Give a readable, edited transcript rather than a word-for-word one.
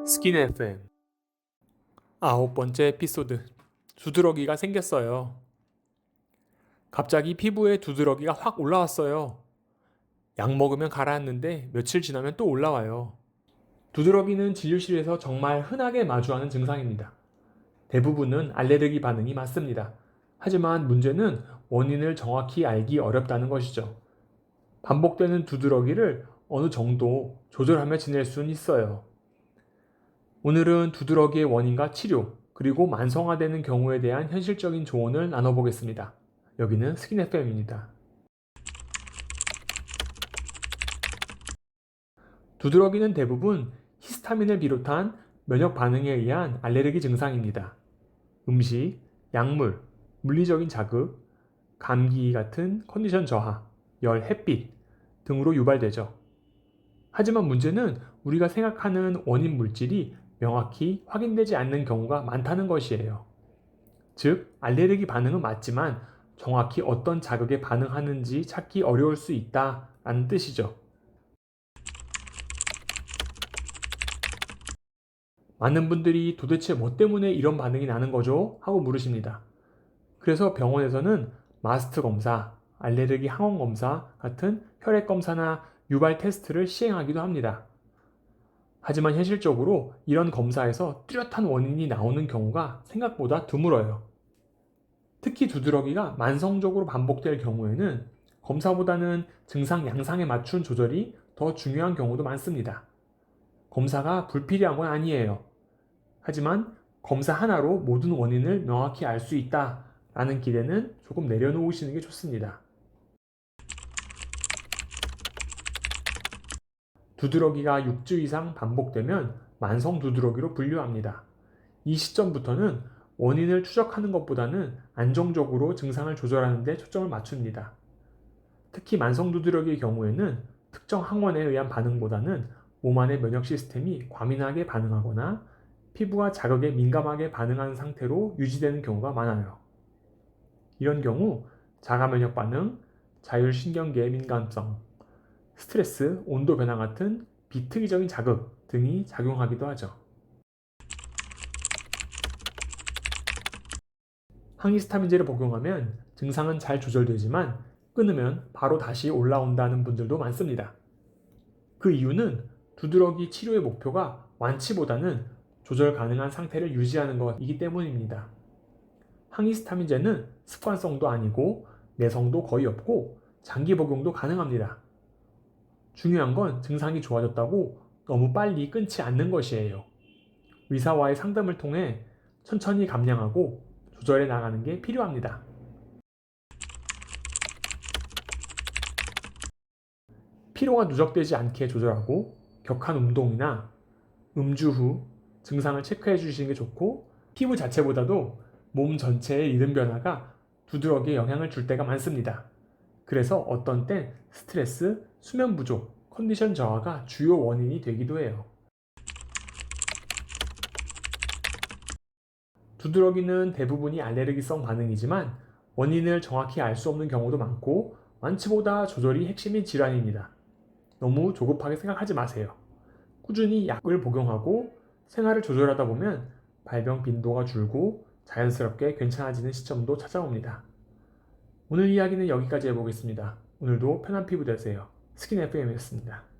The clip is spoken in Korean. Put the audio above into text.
스킨 FM 9번째 에피소드. 두드러기가 생겼어요. 갑자기 피부에 두드러기가 확 올라왔어요. 약 먹으면 가라앉는데 며칠 지나면 또 올라와요. 두드러기는 진료실에서 정말 흔하게 마주하는 증상입니다. 대부분은 알레르기 반응이 맞습니다. 하지만 문제는 원인을 정확히 알기 어렵다는 것이죠. 반복되는 두드러기를 어느 정도 조절하며 지낼 수는 있어요. 오늘은 두드러기의 원인과 치료, 그리고 만성화되는 경우에 대한 현실적인 조언을 나눠보겠습니다. 여기는 스킨 FM입니다. 두드러기는 대부분 히스타민을 비롯한 면역 반응에 의한 알레르기 증상입니다. 음식, 약물, 물리적인 자극, 감기 같은 컨디션 저하, 열, 햇빛 등으로 유발되죠. 하지만 문제는 우리가 생각하는 원인 물질이 명확히 확인되지 않는 경우가 많다는 것이에요. 즉, 알레르기 반응은 맞지만 정확히 어떤 자극에 반응하는지 찾기 어려울 수 있다라는 뜻이죠. 많은 분들이 도대체 뭐 때문에 이런 반응이 나는 거죠? 하고 물으십니다. 그래서 병원에서는 마스트 검사, 알레르기 항원 검사 같은 혈액 검사나 유발 테스트를 시행하기도 합니다. 하지만 현실적으로 이런 검사에서 뚜렷한 원인이 나오는 경우가 생각보다 드물어요. 특히 두드러기가 만성적으로 반복될 경우에는 검사보다는 증상 양상에 맞춘 조절이 더 중요한 경우도 많습니다. 검사가 불필요한 건 아니에요. 하지만 검사 하나로 모든 원인을 명확히 알 수 있다라는 기대는 조금 내려놓으시는 게 좋습니다. 두드러기가 6주 이상 반복되면 만성 두드러기로 분류합니다. 이 시점부터는 원인을 추적하는 것보다는 안정적으로 증상을 조절하는 데 초점을 맞춥니다. 특히 만성 두드러기의 경우에는 특정 항원에 의한 반응보다는 몸 안의 면역 시스템이 과민하게 반응하거나 피부가 자극에 민감하게 반응하는 상태로 유지되는 경우가 많아요. 이런 경우 자가 면역 반응, 자율신경계의 민감성, 스트레스, 온도 변화 같은 비특이적인 자극 등이 작용하기도 하죠. 항히스타민제를 복용하면 증상은 잘 조절되지만 끊으면 바로 다시 올라온다는 분들도 많습니다. 그 이유는 두드러기 치료의 목표가 완치보다는 조절 가능한 상태를 유지하는 것이기 때문입니다. 항히스타민제는 습관성도 아니고 내성도 거의 없고 장기 복용도 가능합니다. 중요한 건 증상이 좋아졌다고 너무 빨리 끊지 않는 것이에요. 의사와의 상담을 통해 천천히 감량하고 조절해 나가는 게 필요합니다. 피로가 누적되지 않게 조절하고 격한 운동이나 음주 후 증상을 체크해 주시는 게 좋고, 피부 자체보다도 몸 전체의 리듬 변화가 두드러기에 영향을 줄 때가 많습니다. 그래서 어떤 땐 스트레스, 수면 부족, 컨디션 저하가 주요 원인이 되기도 해요. 두드러기는 대부분이 알레르기성 반응이지만 원인을 정확히 알 수 없는 경우도 많고 완치보다 조절이 핵심인 질환입니다. 너무 조급하게 생각하지 마세요. 꾸준히 약을 복용하고 생활을 조절하다 보면 발병 빈도가 줄고 자연스럽게 괜찮아지는 시점도 찾아옵니다. 오늘 이야기는 여기까지 해보겠습니다. 오늘도 편한 피부 되세요. 스킨 FM이었습니다.